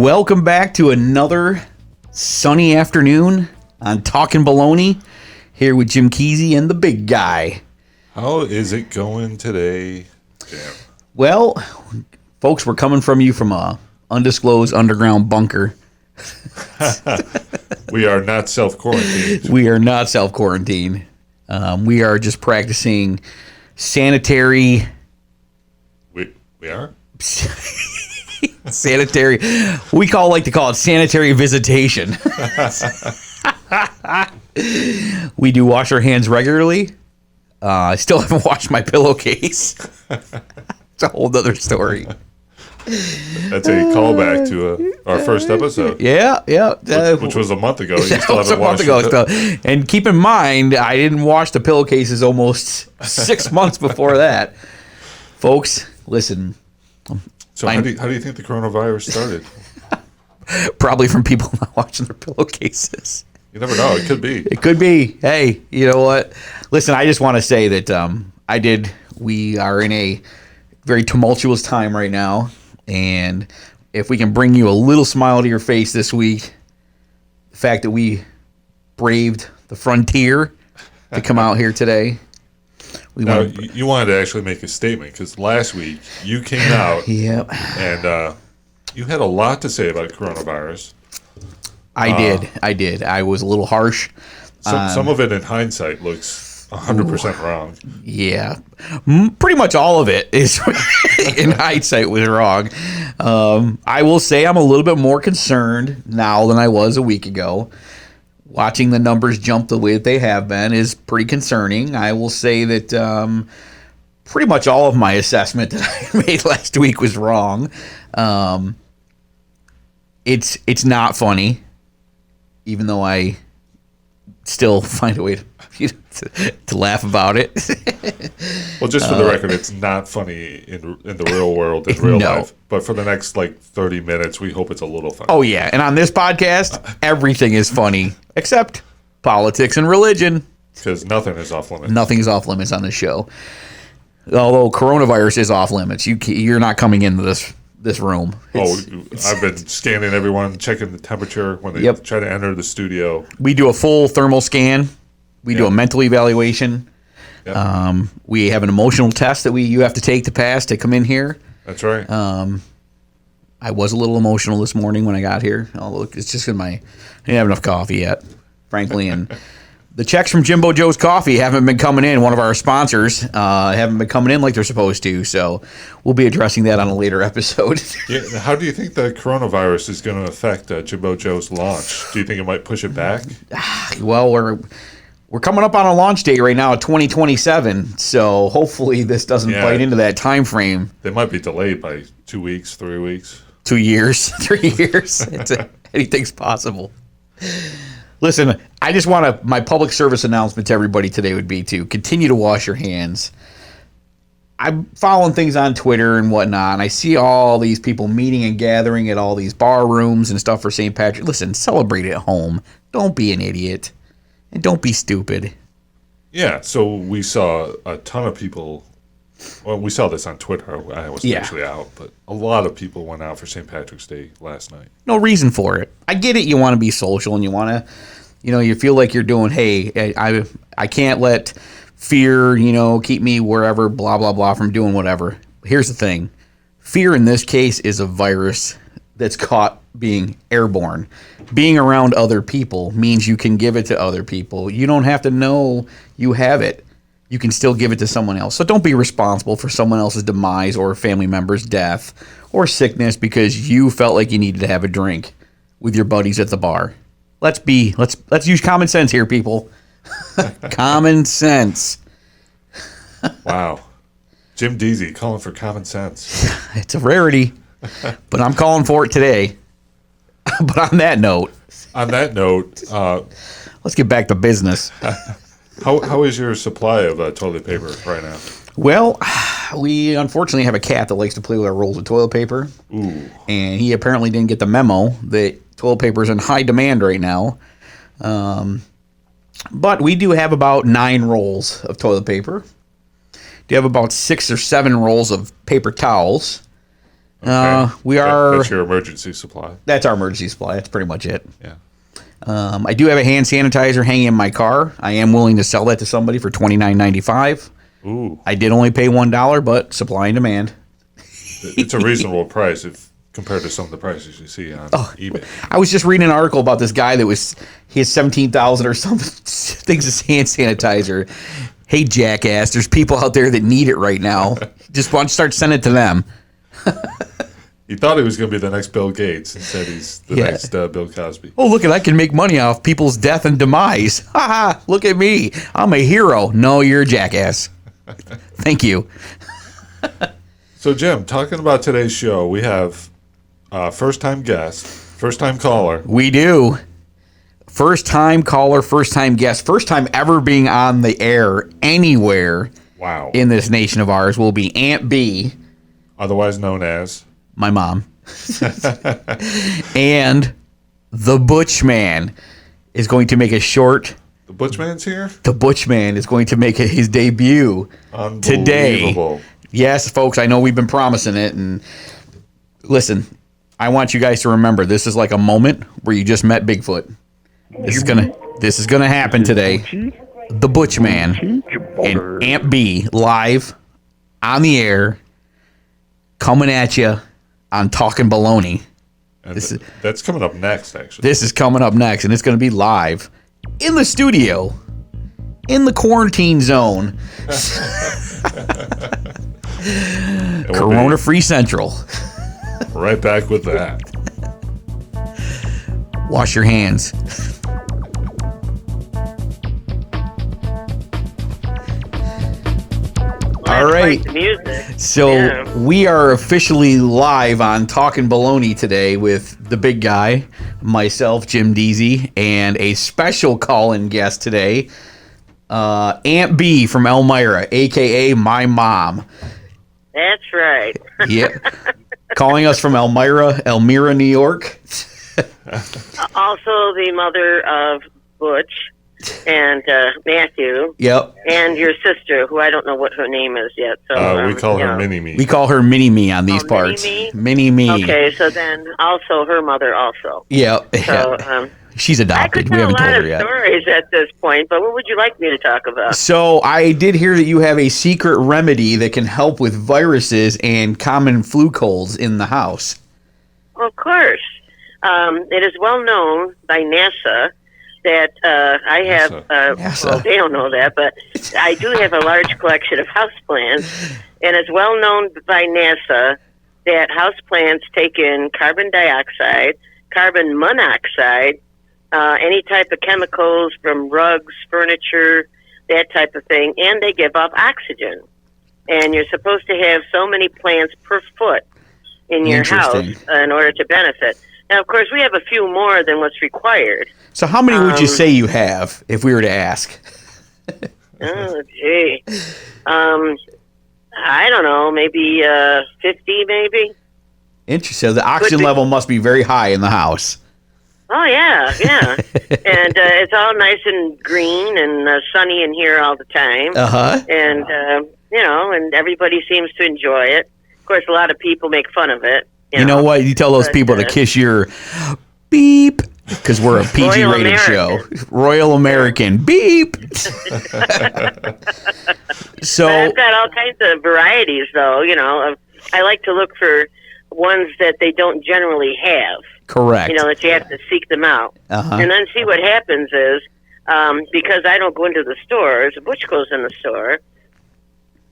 Welcome back to another sunny afternoon on Talkin Baloney, here with Jim Deezy and the big guy. How is it going today, Jim? Well, folks, we're coming from you from a undisclosed underground bunker. We are not self-quarantined. We are not self-quarantined. We are just practicing sanitary... We are? Sanitary... We like to call it sanitary visitation. We do wash our hands regularly. I still haven't washed my pillowcase. It's a whole other story. That's a callback to our first episode. Yeah. Which was a month ago. You Yeah, still haven't washed it. And keep in mind, I didn't wash the pillowcases almost 6 months before that. Folks, listen. So how do you think the coronavirus started? Probably from people not washing their pillowcases. You never know. It could be. It could be. Hey, you know what? Listen, I just want to say that we are in a very tumultuous time right now. And if we can bring you a little smile to your face this week, the fact that we braved the frontier to come out here today. You wanted to actually make a statement because last week you came out and you had a lot to say about coronavirus. I did. I was a little harsh. Some of it in hindsight looks 100% wrong. Yeah. Pretty much all of it is in hindsight was wrong. I will say I'm a little bit more concerned now than I was a week ago. Watching the numbers jump the way that they have been is pretty concerning. I will say that pretty much all of my assessment that I made last week was wrong. It's not funny, even though I still find a way to laugh about it. Well, just for the record, it's not funny in the real world, in real life. But for the next 30 minutes, we hope it's a little funny. Oh, yeah. And on this podcast, everything is funny except politics and religion. Because nothing is off limits. Nothing is off limits on this show. Although coronavirus is off limits. You're not coming into this room. I've been scanning everyone, checking the temperature when they try to enter the studio. We do a full thermal scan. We do a mental evaluation. Yep. We have an emotional test that you have to take to pass to come in here. That's right. I was a little emotional this morning when I got here. Although it's just because I didn't have enough coffee yet, frankly. And the checks from Jimbo Joe's Coffee haven't been coming in. One of our sponsors haven't been coming in like they're supposed to. So we'll be addressing that on a later episode. How do you think the coronavirus is going to affect Jimbo Joe's launch? Do you think it might push it back? Well, we're coming up on a launch date right now at 2027. So hopefully this doesn't bite into that time frame. They might be delayed by 2 weeks, 3 weeks. 2 years, 3 years. Anything's possible. Listen, I just want my public service announcement to everybody today would be to continue to wash your hands. I'm following things on Twitter and whatnot, and I see all these people meeting and gathering at all these bar rooms and stuff for St. Patrick. Listen, celebrate at home. Don't be an idiot. And don't be stupid. Yeah, so we saw a ton of people. Well, we saw this on Twitter. I wasn't actually out, but a lot of people went out for St. Patrick's Day last night. No reason for it. I get it. You want to be social and you want to, you feel like you're doing, hey, I can't let fear, keep me wherever, blah, blah, blah, from doing whatever. Here's the thing. Fear in this case is a virus that's caught being airborne. Being around other people means you can give it to other people. You don't have to know you have it. You can still give it to someone else. So don't be responsible for someone else's demise or a family member's death or sickness because you felt like you needed to have a drink with your buddies at the bar. Let's use common sense here, people. Common sense. Wow. Jim Deezy calling for common sense. It's a rarity, but I'm calling for it today. But on that note, let's get back to business. How is your supply of toilet paper right now? Well, we unfortunately have a cat that likes to play with our rolls of toilet paper. Ooh. And he apparently didn't get the memo that toilet paper is in high demand right now. But we do have about 9 rolls of toilet paper. Do have about 6 or 7 rolls of paper towels. We are. That's your emergency supply. That's our emergency supply. That's pretty much it. Yeah. I do have a hand sanitizer hanging in my car. I am willing to sell that to somebody for $29.95. Ooh. I did only pay $1, but supply and demand. It's a reasonable price compared to some of the prices you see on eBay. I was just reading an article about this guy he has 17,000 or something things of hand sanitizer. Hey, jackass, there's people out there that need it right now. Just want to start sending it to them. He thought he was going to be the next Bill Gates and said he's the next Bill Cosby. Oh, look, I can make money off people's death and demise. Ha ha, look at me. I'm a hero. No, you're a jackass. Thank you. So, Jim, talking about today's show, we have first-time guest, first-time caller. We do. First-time caller, first-time guest, first time ever being on the air anywhere in this nation of ours will be Aunt Bea. Otherwise known as? My mom. And the Butch Man is going to make a short... The Butch Man's here? The Butch Man is going to make his debut today. Yes, folks, I know we've been promising it. And listen, I want you guys to remember, this is like a moment where you just met Bigfoot. This is gonna happen today. The Butch Man and Aunt Bea live on the air, coming at you on Talkin Baloney. That's coming up next, actually. This is coming up next, and it's going to be live in the studio, in the quarantine zone. Corona-free Central. Right back with that. Wash your hands. All right. So we are officially live on Talkin Baloney today with the big guy, myself, Jim Deezy, and a special call-in guest today, Aunt Bea from Elmira, a.k.a. my mom. That's right. Yep. Calling us from Elmira, New York. Also the mother of Butch and Matthew. Yep. And your sister, who I don't know what her name is yet. So we call her Mini-Me. We call her Mini-Me on these parts. Mini-Me. Okay, so then also her mother also. Yep. So, she's adopted. We haven't told her yet. I could tell a lot of stories at this point, but what would you like me to talk about? So I did hear that you have a secret remedy that can help with viruses and common flu colds in the house. Of course. It is well known by NASA that I have, well, they don't know that, but I do have a large collection of houseplants, and it's well known by NASA that houseplants take in carbon dioxide, carbon monoxide, any type of chemicals from rugs, furniture, that type of thing, and they give off oxygen. And you're supposed to have so many plants per foot in your house in order to benefit. Now, of course, we have a few more than what's required. So how many would you say you have, if we were to ask? Oh, gee. I don't know, maybe 50, maybe. Interesting. So the oxygen level must be very high in the house. Oh, yeah. And it's all nice and green and sunny in here all the time. Uh-huh. And, and everybody seems to enjoy it. Of course, a lot of people make fun of it. You know what? You tell those people to kiss your beep, because we're a PG-rated show. Royal American. Beep. So but I've got all kinds of varieties, though. I like to look for ones that they don't generally have. Correct. That you have to seek them out. Uh-huh. And then see what happens is, because I don't go into the stores, Butch goes in the store,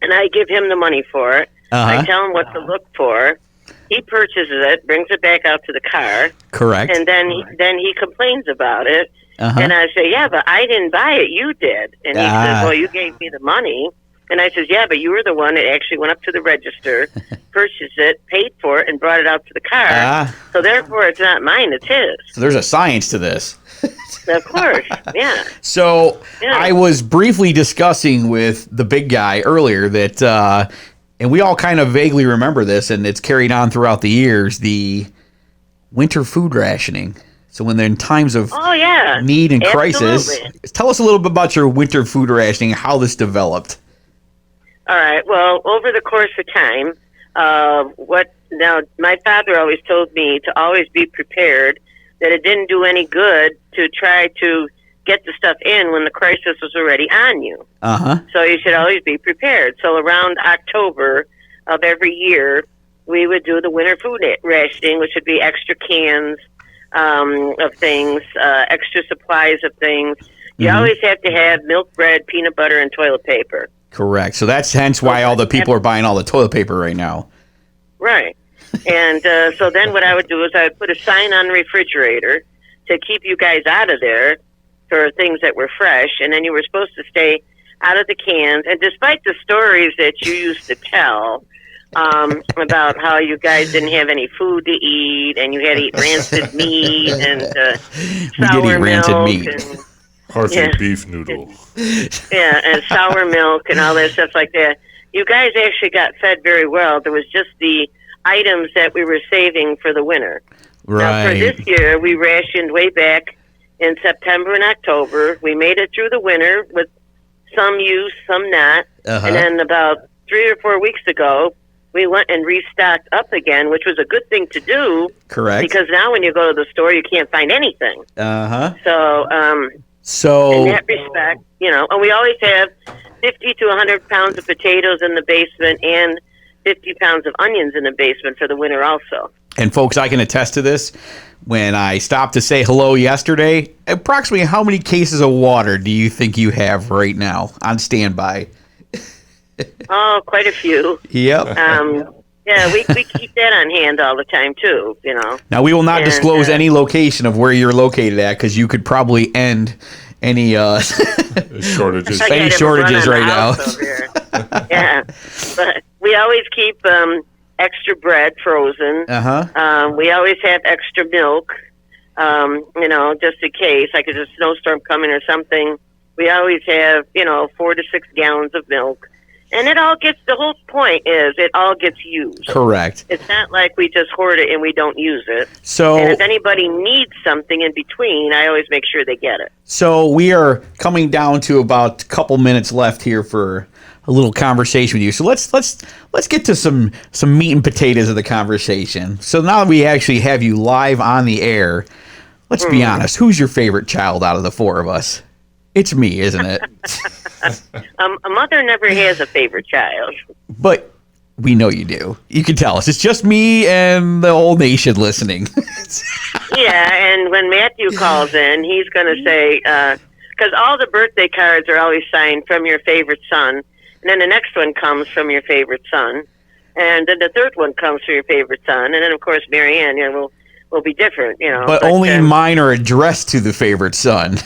and I give him the money for it. Uh-huh. I tell him what to look for. He purchases it, brings it back out to the car. Correct. And then he complains about it. Uh-huh. And I say, yeah, but I didn't buy it. You did. And he says, well, you gave me the money. And I says, yeah, but you were the one that actually went up to the register, purchased it, paid for it, and brought it out to the car. So therefore, it's not mine, it's his. So there's a science to this. Of course, yeah. So I was briefly discussing with the big guy earlier that, and we all kind of vaguely remember this, and it's carried on throughout the years, the winter food rationing. So when they're in times of need and crisis, tell us a little bit about your winter food rationing, how this developed. All right. Well, over the course of time, Now, my father always told me to always be prepared, that it didn't do any good to try to get the stuff in when the crisis was already on you. So you should always be prepared. So around October of every year, we would do the winter food rationing, which would be extra cans of things, extra supplies of things. You always have to have milk, bread, peanut butter, and toilet paper. Correct. So that's hence why all the people are buying all the toilet paper right now. Right. And so then what I would do is I would put a sign on the refrigerator to keep you guys out of there for things that were fresh. And then you were supposed to stay out of the cans. And despite the stories that you used to tell about how you guys didn't have any food to eat and you had to eat rancid meat and sour milk and Hearty beef noodle. And sour milk and all that stuff like that. You guys actually got fed very well. There was just the items that we were saving for the winter. Right. Now, for this year, we rationed way back in September and October. We made it through the winter with some use, some not. And then about 3 or 4 weeks ago, we went and restocked up again, which was a good thing to do. Correct. Because now when you go to the store, you can't find anything. So in that respect, and we always have 50 to 100 pounds of potatoes in the basement and 50 pounds of onions in the basement for the winter also. And folks, I can attest to this. When I stopped to say hello yesterday, approximately how many cases of water do you think you have right now on standby? Oh, quite a few. Yep. Yeah, we keep that on hand all the time too, Now, we will not disclose any location of where you're located at because you could probably end any shortages. Any shortages right now. Yeah, but we always keep extra bread frozen. We always have extra milk, just in case, like there's a snowstorm coming or something. We always have, 4 to 6 gallons of milk. And the whole point is it all gets used. Correct. It's not like we just hoard it and we don't use it. So, and if anybody needs something in between, I always make sure they get it. So we are coming down to about a couple minutes left here for a little conversation with you. So let's get to some meat and potatoes of the conversation. So now that we actually have you live on the air, let's be honest. Who's your favorite child out of the 4 of us? It's me, isn't it? A mother never has a favorite child. But we know you do. You can tell us. It's just me and the whole nation listening. Yeah, and when Matthew calls in, he's going to say, because all the birthday cards are always signed from your favorite son, and then the next one comes from your favorite son, and then the third one comes from your favorite son, and then, of course, Marianne, will be different, But only mine are addressed to the favorite son.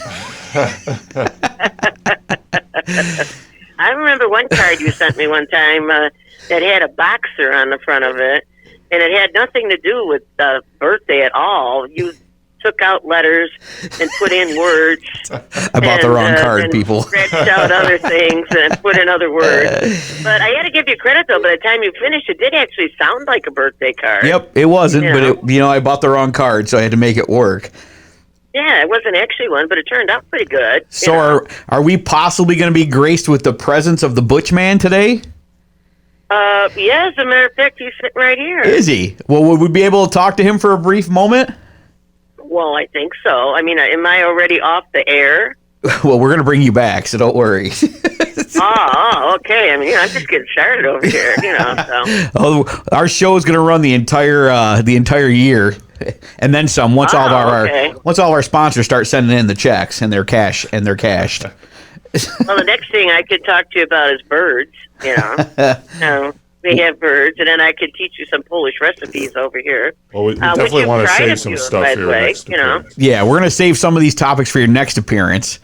I remember one card you sent me one time that had a boxer on the front of it, and it had nothing to do with the birthday at all. You took out letters and put in words. I bought the wrong card, people. Scratched out other things and put in other words. But I got to give you credit, though. By the time you finished, it did actually sound like a birthday card. Yep, it wasn't, but I bought the wrong card, so I had to make it work. Yeah, it wasn't actually one, but it turned out pretty good. So are we possibly going to be graced with the presence of the Butch Man today? Yeah, as a matter of fact, he's sitting right here. Is he? Well, would we be able to talk to him for a brief moment? Well, I think so. I mean, am I already off the air? Well, we're going to bring you back, so don't worry. Oh, okay. I mean, I'm just getting started over here, So. Oh, our show is going to run the entire year, and then some. Once all our sponsors start sending in the checks and they're cashed. Well, the next thing I could talk to you about is birds. We have birds, and then I could teach you some Polish recipes over here. Well, we definitely want to save some stuff for your next appearance. Yeah, we're going to save some of these topics for your next appearance.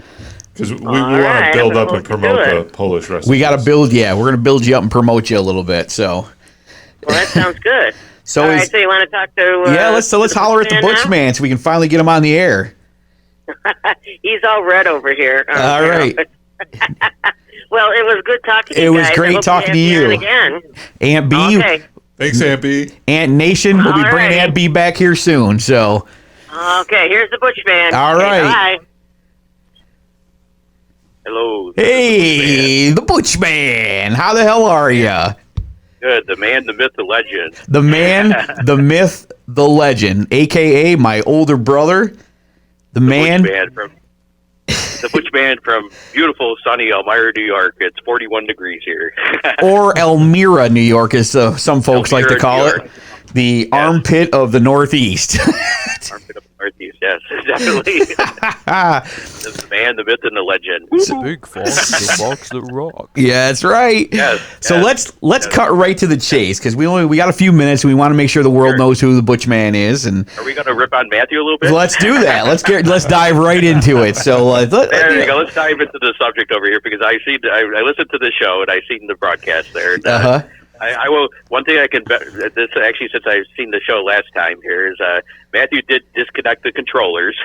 Because we want to build up and promote the Polish recipes. We got to build, we're going to build you up and promote you a little bit. So. Well, that sounds good. So all right, so you want to talk to? Let's holler at the Butch Man so we can finally get him on the air. He's all red over here. All right. Well, it was good talking to you guys. It was great talking to you. Again. Aunt B. Okay. Thanks, Aunt B. Aunt Nation will be bringing Aunt B back here soon. So. Okay, here's the Butch Man. All right. Bye. Hello. Hey, the Butch Man. How the hell are you? Good. The man, the myth, the legend. The man, the myth, the legend, a.k.a. my older brother, the man. The Butch Man from beautiful, sunny Elmira, New York. It's 41 degrees here. Or Elmira, New York, as some folks like to call it. The armpit of the Northeast. Armpit of the Northeast, yes, definitely. The man, the myth, and the legend. Big fox, the box that rock. Yeah, that's right. Yes, so let's cut right to the chase, because we got a few minutes. And we want to make sure the world knows who the Butch Man is. And are we going to rip on Matthew a little bit? Let's do that. Let's dive right into it. So there you go. Let's dive into the subject over here, because I listened to the show and I seen the broadcast there. And, I will. One thing I can bet, this actually, since I've seen the show last time here, is Matthew did disconnect the controllers.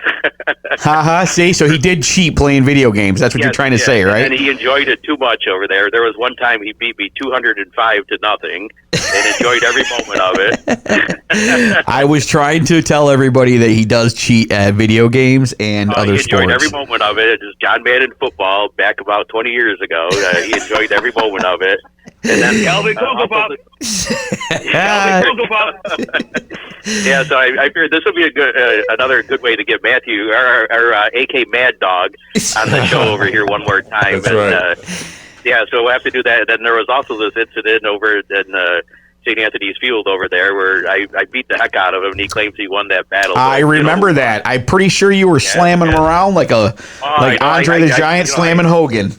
See, so he did cheat playing video games. That's what you're trying to say, right? And he enjoyed it too much over there. There was one time he beat me 205 to nothing, and enjoyed every moment of it. I was trying to tell everybody that he does cheat at video games and other sports. He enjoyed every moment of it. It was John Madden football back about 20 years ago. He enjoyed every moment of it. And then Calvin Kogelpop. Yeah, so I figured this would be another good way to get Matthew, our AK Mad Dog, on the show over here one more time. That's right. So we'll have to do that. And then there was also this incident over in St. Anthony's Field over there where I beat the heck out of him, and he claims he won that battle. I remember that. I'm pretty sure you were slamming him around like Andre the Giant slamming Hogan.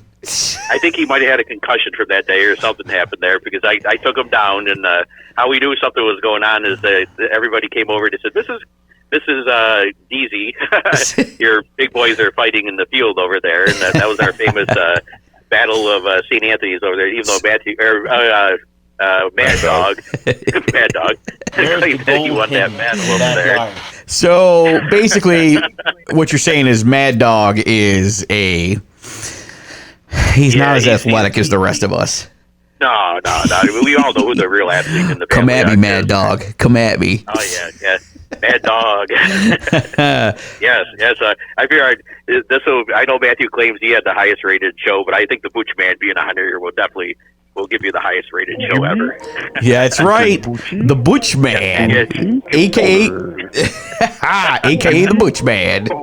I think he might have had a concussion from that day, or something happened there, because I took him down, and how we knew something was going on is that everybody came over and said, "This is Deezy. Your big boys are fighting in the field over there," and that was our famous battle of St. Anthony's over there. Even though Mad Dog claimed that he won that battle over there. So basically, what you're saying is Mad Dog is He's not as athletic as the rest of us. No. We all know who the real athlete in the family. Come at me, Mad Dog. Come at me. Oh, yeah. Mad Dog. Yes. I figure I know Matthew claims he had the highest rated show, but I think the Butch Man being 100 here will give you the highest rated show ever. Yeah, that's right. The Butch Man, a.k.a. the Butch Man. Jim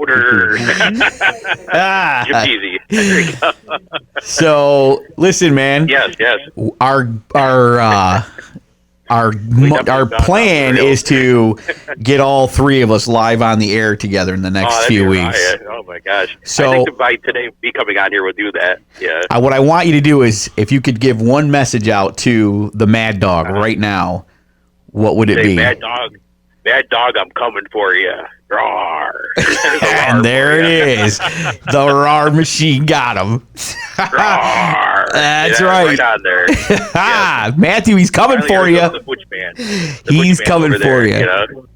Deezy. There you go. So, listen, man. Yes. Our plan is to get all three of us live on the air together in the next few weeks. Oh my gosh! So, I think by today, me coming on here will do that. Yeah. What I want you to do is, if you could give one message out to the Mad Dog right now, what would it be? Mad Dog, I'm coming for you. Roar. And there it is. The roar machine got him. That's right. Right on there. Yes. Matthew, he's coming for you. The Butch Man. He's coming for you.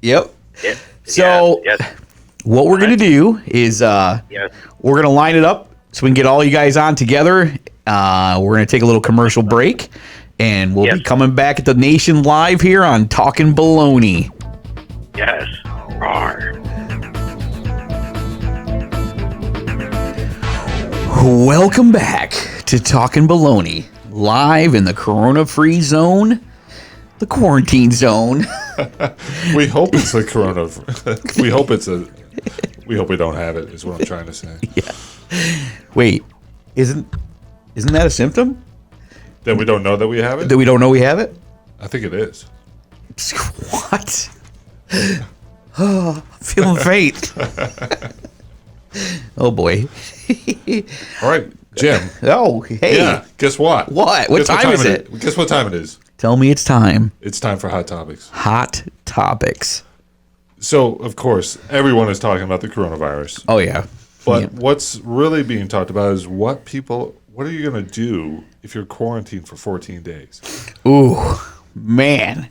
Yep. Yeah. So, what we're going to do is we're going to line it up so we can get all you guys on together. We're going to take a little commercial break, and we'll be coming back at the Nation Live here on Talkin Baloney. Yes. Roar. Welcome back to Talkin Baloney, live in the corona-free zone, the quarantine zone. We hope it's the corona. We hope we don't have it, is what I'm trying to say. Yeah. Wait, isn't that a symptom? That we don't know that we have it? That we don't know we have it? I think it is. What? Oh, I'm feeling faint. Oh, boy. All right, Jim. Oh, hey. Yeah, guess what? What? What time is it? Guess what time it is? Tell me it's time. It's time for Hot Topics. Hot Topics. So, of course, everyone is talking about the coronavirus. Oh, yeah. But what's really being talked about is what are you going to do if you're quarantined for 14 days? Ooh, man.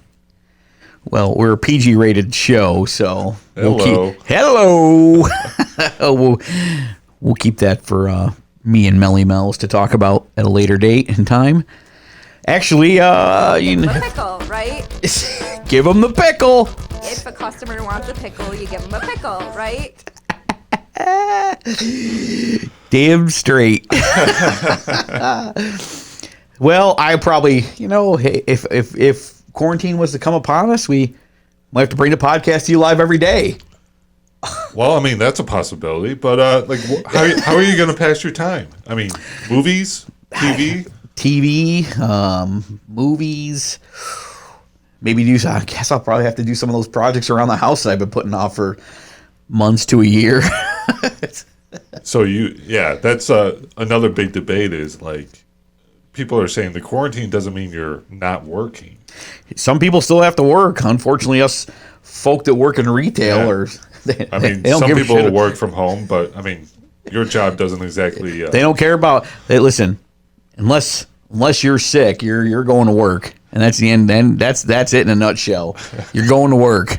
Well, we're a PG-rated show, so hello. We'll keep that for me and Melly Mel's to talk about at a later date and time. Actually, the pickle, right? Give them the pickle. If a customer wants a pickle, you give them a pickle, right? Damn straight. Well, I probably, hey, if quarantine was to come upon us, we might have to bring the podcast to you live every day. Well, I mean, that's a possibility, but how are you going to pass your time? I mean, movies, TV, movies. Maybe I guess I'll probably have to do some of those projects around the house that I've been putting off for months to a year. So that's another big debate is like, people are saying the quarantine doesn't mean you're not working. Some people still have to work. Unfortunately, us folk that work in retail some people will work from home, but I mean, your job doesn't exactly. They don't care about. Listen, unless you're sick, you're going to work, and that's the end. Then that's it in a nutshell. You're going to work.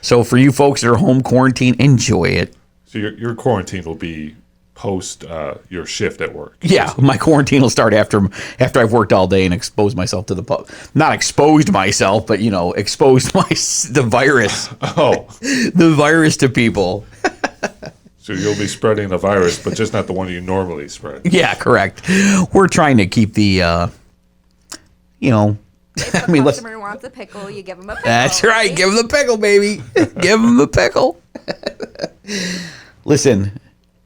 So for you folks that are home quarantine, enjoy it. So your quarantine will be post your shift at work. Yeah, my quarantine will start after I've worked all day and exposed myself to the not exposed myself, but exposed the virus. Oh, the virus to people. So you'll be spreading the virus, but just not the one you normally spread. Yeah, correct. We're trying to keep the, If a customer wants a pickle, you give them a pickle. That's right. Give them the pickle, baby. Give them the pickle. Listen,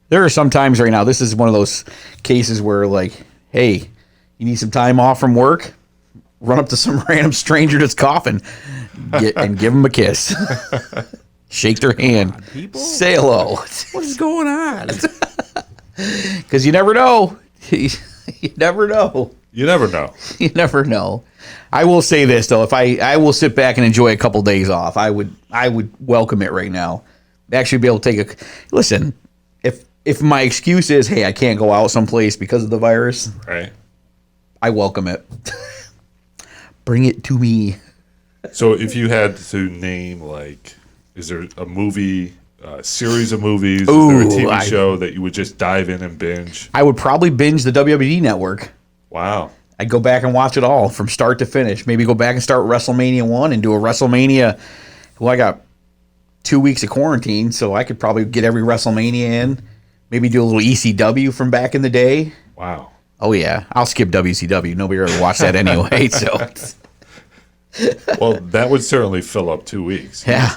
there are some times right now, this is one of those cases where, like, hey, you need some time off from work? Run up to some random stranger that's coughing and give them a kiss. Shake their hand. Say hello. What is going on? Because you never know. You never know. You never know. You never know. I will say this though: if I will sit back and enjoy a couple days off, I would welcome it right now. Actually, be able to take listen. If my excuse is, hey, I can't go out someplace because of the virus, right? I welcome it. Bring it to me. So, if you had to name, like, is there a movie, series of movies, Ooh, is there a TV show that you would just dive in and binge? I would probably binge the WWE Network. Wow. I'd go back and watch it all from start to finish. Maybe go back and start WrestleMania 1 and do a WrestleMania. Well, I got 2 weeks of quarantine, so I could probably get every WrestleMania in. Maybe do a little ECW from back in the day. Wow. Oh, yeah. I'll skip WCW. Nobody ever watched that anyway, so. Well, that would certainly fill up 2 weeks. Yeah.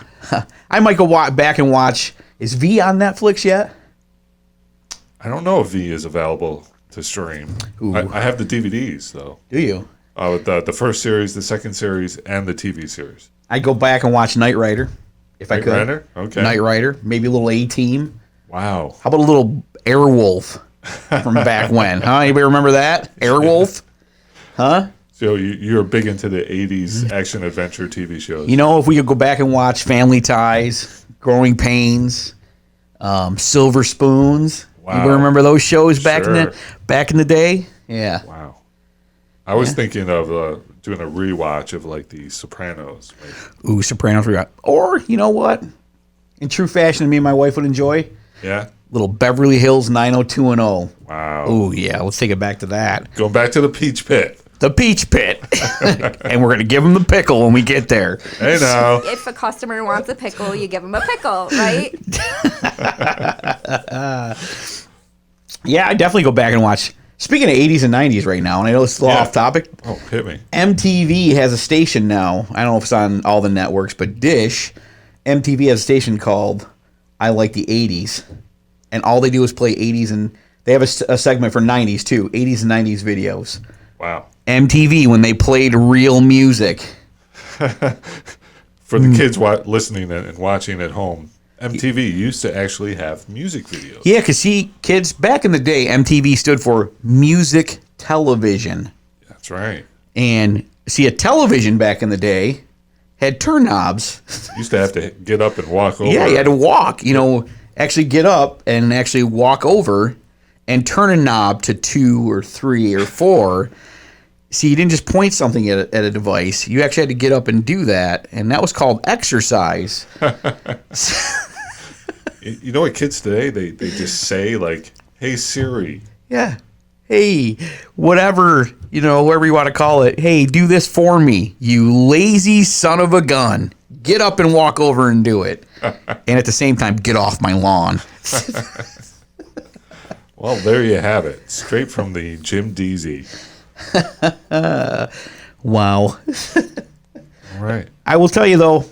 I might go back and watch. Is V on Netflix yet? I don't know if V is available to stream. I have the DVDs, though. Do you? The first series, the second series, and the TV series. I'd go back and watch Knight Rider, if I could. Knight Rider? Okay. Knight Rider. Maybe a little A-Team. Wow. How about a little Airwolf from back when? Huh? Anybody remember that? Airwolf? Huh? So you're big into the 80s action-adventure TV shows. If we could go back and watch Family Ties, Growing Pains, Silver Spoons. Wow. You remember those shows back in the day? Yeah. Wow. I was thinking of doing a rewatch of like the Sopranos. Maybe. Ooh, Sopranos rewatch. Or, you know what? In true fashion, me and my wife would enjoy. Yeah. Little Beverly Hills 90210. Wow. Ooh, yeah. Let's take it back to that. Going back to the Peach Pit. The Peach Pit. And we're going to give them the pickle when we get there. Hey, now. If a customer wants a pickle, you give them a pickle, right? Yeah, I definitely go back and watch. Speaking of 80s and 90s right now, and I know it's a little off topic. Oh, hit me. MTV has a station now. I don't know if it's on all the networks, but Dish, MTV has a station called I Like the 80s. And all they do is play 80s, and they have a segment for 90s too, 80s and 90s videos. Wow. MTV, when they played real music. For the kids listening and watching at home, MTV used to actually have music videos. Yeah, because kids, back in the day, MTV stood for music television. That's right. And a television back in the day had turn knobs. You used to have to get up and walk over. Yeah, you had to walk, actually get up and actually walk over and turn a knob to 2 or 3 or 4. See, you didn't just point something at a device. You actually had to get up and do that, and that was called exercise. You know what kids today, they just say, like, hey, Siri. Yeah. Hey, whatever, whoever you want to call it. Hey, do this for me, you lazy son of a gun. Get up and walk over and do it. And at the same time, get off my lawn. Well, there you have it. Straight from the Jim Deezy. Wow. All right. I will tell you, though,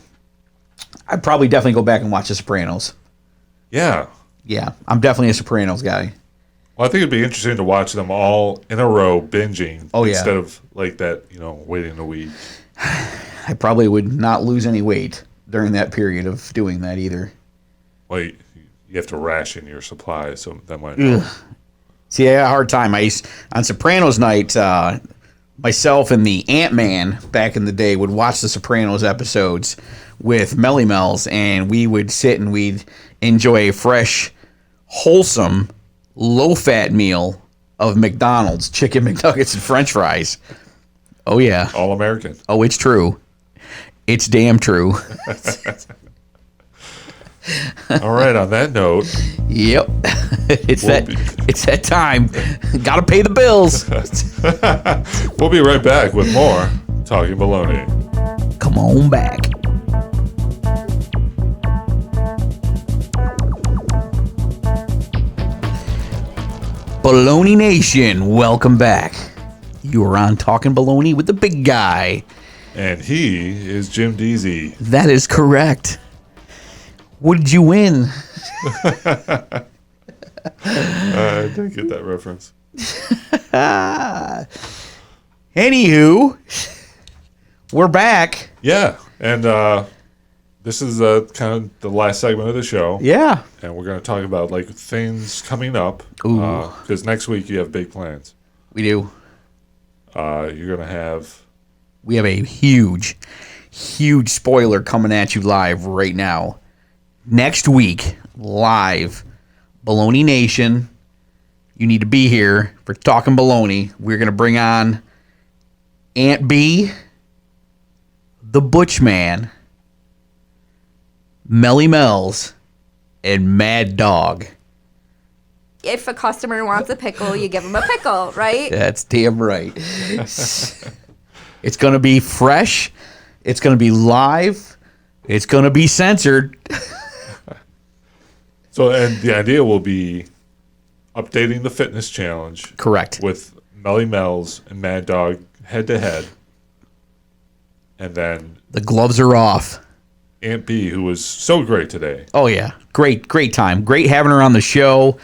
I'd probably definitely go back and watch The Sopranos. Yeah. Yeah, I'm definitely a Sopranos guy. Well, I think it'd be interesting to watch them all in a row, binging, Oh, yeah. instead of like that, waiting a week. I probably would not lose any weight during that period of doing that either. Well, you have to ration your supplies, so that might help. See, I had a hard time. On Sopranos night, myself and the Ant-Man back in the day would watch the Sopranos episodes with Melly Mel's, and we would sit and we'd enjoy a fresh, wholesome, low-fat meal of McDonald's, chicken McNuggets and French fries. Oh, yeah. All American. Oh, it's true. It's damn true. All right, on that note. Yep. It's that time. Gotta pay the bills. We'll be right back with more Talkin Baloney. Come on back. Baloney Nation, welcome back. You are on Talkin Baloney with the big guy. And he is Jim Deezy. That is correct. What did you win? I didn't get that reference. Anywho, we're back. Yeah, and this is kind of the last segment of the show. Yeah. And we're going to talk about like things coming up. Ooh. Because next week you have big plans. We do. You're going to have... We have a huge spoiler coming at you live right now. Next week, live, Baloney Nation. You need to be here for Talkin Baloney. We're going to bring on Aunt B, the Butch Man, Melly Mel's, and Mad Dog. If a customer wants a pickle, you give them a pickle, right? That's damn right. It's going to be fresh. It's going to be live. It's going to be censored. So, and the idea will be updating the fitness challenge. Correct. With Melly Mel's and Mad Dog head to head. And then The gloves are off. Aunt B, who was so great today. Oh, yeah. Great time. Great having her on the show.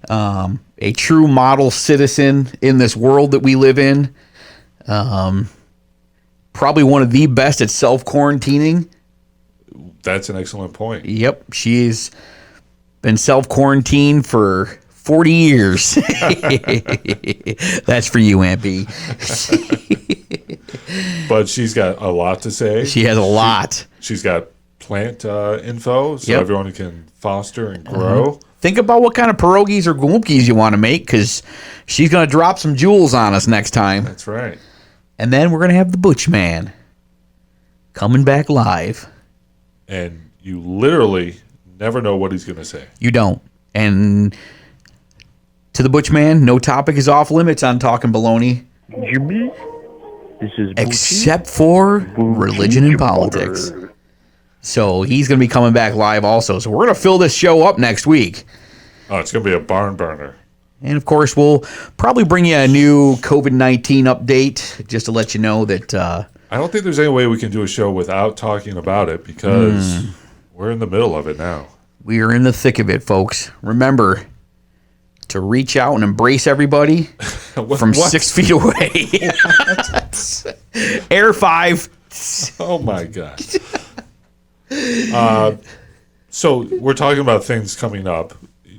A true model citizen in this world that we live in. Probably one of the best at self-quarantining. That's an excellent point. Yep. She's been self-quarantined for 40 years. That's for you, Aunt B. But she's got a lot to say. She has a lot. She's got plant info, so Yep. everyone can foster and grow. Think about what kind of pierogies or goomkies you want to make, because she's going to drop some jewels on us next time. That's right. And then we're going to have the Butch Man coming back live. And you literally never know what he's going to say. You don't. And to the Butch Man, no topic is off limits on Talkin Baloney. Jimmy, this is Except for religion and politics. So he's going to be coming back live also. So we're going to fill this show up next week. Oh, it's going to be a barn burner. And, of course, we'll probably bring you a new COVID-19 update just to let you know that... I don't think there's any way we can do a show without talking about it because we're in the middle of it now. We are in the thick of it, folks. Remember to reach out and embrace everybody from 6 feet away. Air 5. Oh, my God. So we're talking about things coming up.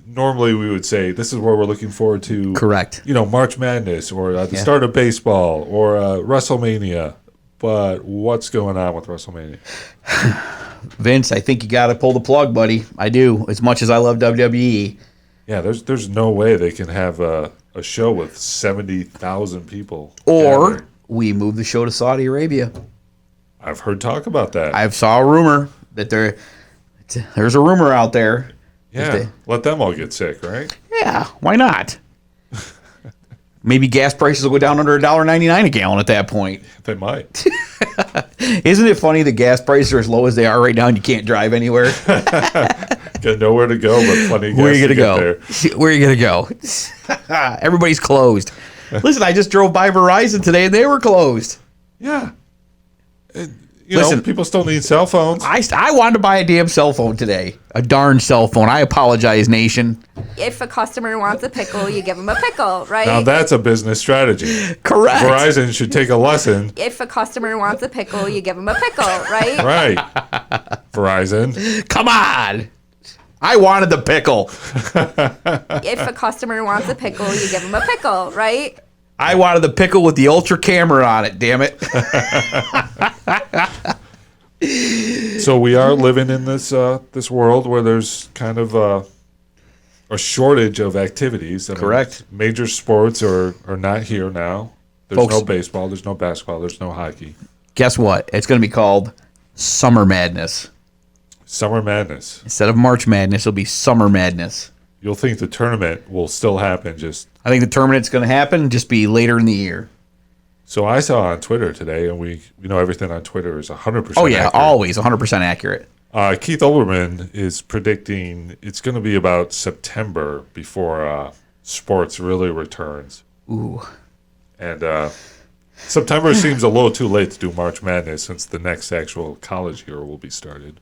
Normally we would say this is where we're looking forward to. Correct. March Madness or the start of baseball or WrestleMania. But what's going on with WrestleMania? Vince, I think you got to pull the plug, buddy. I do. As much as I love WWE. Yeah, there's no way they can have a show with 70,000 people. Or gathered. we move the show to Saudi Arabia. I've heard talk about that. I saw a rumor that there's a rumor out there. Yeah, let them all get sick, right? Yeah, why not? Maybe gas prices will go down under $1.99 a gallon at that point. They might. Isn't it funny the gas prices are as low as they are right now and you can't drive anywhere? Got nowhere to go, but plenty of gas Where are you to gonna get go? there. Where are you gonna go? Everybody's closed. Listen, I just drove by Verizon today and they were closed. Yeah. Listen, people still need cell phones. I wanted to buy a damn cell phone today. A darn cell phone. I apologize, nation. If a customer wants a pickle, you give them a pickle, right? Now that's a business strategy. Correct. Verizon should take a lesson. If a customer wants a pickle, you give them a pickle, right? Right. Verizon. Come on. I wanted the pickle. If a customer wants a pickle, you give them a pickle, right? I wanted the pickle with the ultra camera on it, damn it. So we are living in this this world where there's kind of a shortage of activities. Correct. Major sports are not here now. There's Folks, no baseball, there's no basketball, there's no hockey. Guess what? It's going to be called Summer Madness. Summer Madness. Instead of March Madness, it'll be Summer Madness. You'll think the tournament will still happen, I think the tournament's going to happen, just be later in the year. So I saw on Twitter today, and we know everything on Twitter is 100% Oh, yeah, accurate. always 100% accurate. Keith Olbermann is predicting it's going to be about September before sports really returns. Ooh. And September seems a little too late to do March Madness since the next actual college year will be started.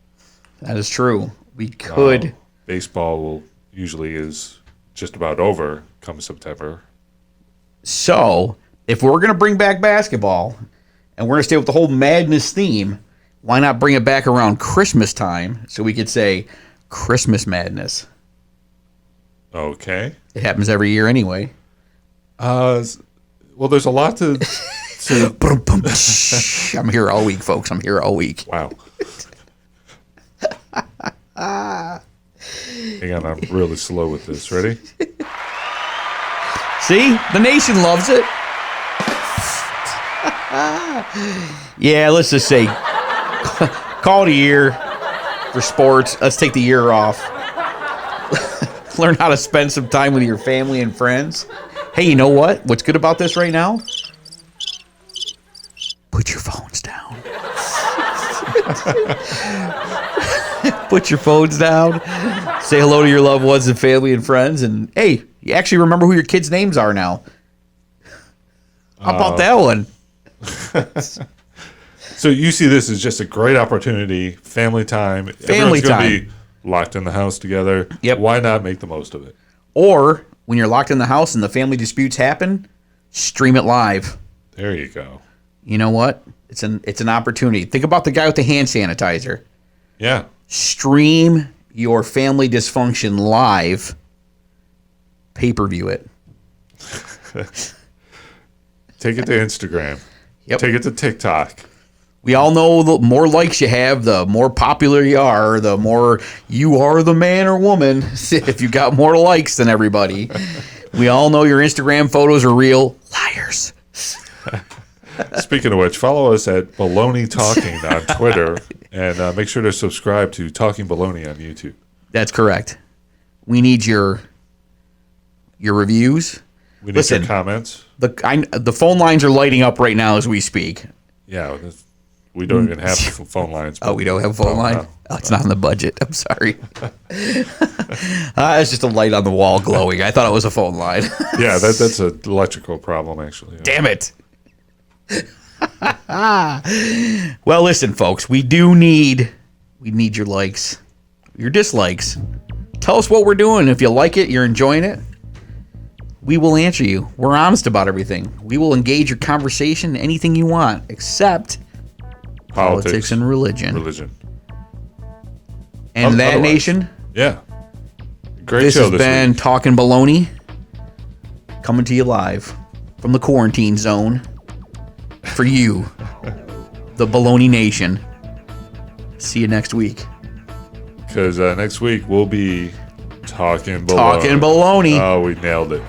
That is true. We could. Baseball usually is just about over come September. So, if we're going to bring back basketball and we're going to stay with the whole madness theme, why not bring it back around Christmas time so we could say Christmas Madness? Okay. It happens every year anyway. Well, there's a lot to I'm here all week, folks. I'm here all week. Wow. Hang on, I'm really slow with this. Ready? See? The nation loves it. Yeah, let's just say call it a year for sports. Let's take the year off. Learn how to spend some time with your family and friends. Hey, you know what? What's good about this right now? Put your phones down. Put your phones down. Say hello to your loved ones and family and friends. And hey, you actually remember who your kids' names are now. How about that one? So you see this as just a great opportunity, family time. Everyone's going to be locked in the house together. Yep. Why not make the most of it? Or when you're locked in the house and the family disputes happen, stream it live. There you go. You know what? It's an opportunity. Think about the guy with the hand sanitizer. Yeah. Stream your family dysfunction live. Pay-per-view it. Take it to Instagram. Yep. Take it to TikTok. We all know the more likes you have, the more popular you are, the more you are the man or woman if you got more likes than everybody. We all know your Instagram photos are real. Liars. Speaking of which, follow us at Baloney Talking on Twitter and make sure to subscribe to Talkin Baloney on YouTube. That's correct. We need your reviews. We need your comments. The phone lines are lighting up right now as we speak. Yeah, we don't even have phone lines. Oh, we don't have a phone line? No. Oh, it's not in the budget. I'm sorry. It's just a light on the wall glowing. I thought it was a phone line. Yeah, that's an electrical problem, actually. Damn it. Well, listen, folks. We need your likes, your dislikes. Tell us what we're doing. If you like it, you're enjoying it, we will answer you. We're honest about everything. We will engage your conversation, anything you want, except politics and religion. And that otherwise, nation. Yeah. Great This show has this been week. Talkin Baloney, coming to you live from the quarantine zone for you, the Baloney Nation. See you next week. Because next week we'll be Talkin Baloney. Talkin Baloney. Oh, we nailed it.